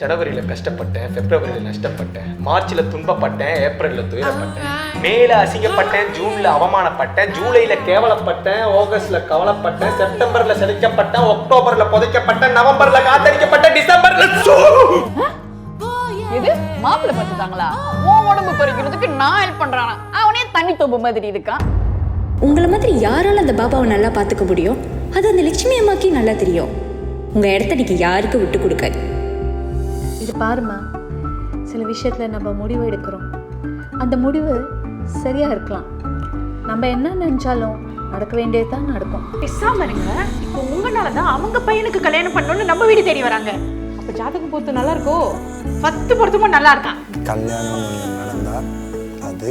ஜனவரியில கஷ்டப்பட்டேன், பிப்ரவரியில நஷ்டப்பட்டேன், மார்ச்ல துன்பப்பட்டேன், ஏப்ரல்ல துயரப்பட்டேன், மேல அசிங்கப்பட்டேன், ஜூன்ல அவமானப்பட்டேன், ஜூலைல கேவலப்பட்டேன், ஆகஸ்ட்ல கவலைப்பட்டேன், செப்டம்பர்ல செலுத்தப்பட்டேன், அக்டோபர்ல புதைக்கப்பட்டேன், நவம்பர்ல காத்தடிக்கப்பட்டேன், டிசம்பர்ல எது மாப்பிள்ளை பார்த்துட்டாங்களா? உன் உடம்பு பறிக்கிறதுக்கு நான் ஹெல்ப் பண்றானா? அவனே தண்ணி தொப்பு மாதிரி இருக்கான். உங்களை மாதிரி யாரால அந்த பாபாவை நல்லா பார்த்துக்க முடியும்? அது அந்த லட்சுமி அம்மாக்கே நல்லா தெரியும். உங்க இடத்த நீங்க யாருக்கு விட்டு கொடுக்காது. இது பாருமா, சில விஷயத்தில் நம்ம முடிவு எடுக்கிறோம், அந்த முடிவு சரியாக இருக்கலாம். நம்ம என்ன நினச்சாலும் நடக்க வேண்டியது தான் நடக்கும். பேசாம இருங்க. இப்போ உங்களால தான் அவங்க பையனுக்கு கல்யாணம் பண்ணணும்னு நம்ம வீடு தேடி வராங்க. அப்ப ஜாதகம் பொறுத்து நல்லா இருக்கோ? 10 பொருத்தமும் நல்லா இருக்கான். கல்யாணம் ஒன்று நடந்தால் அது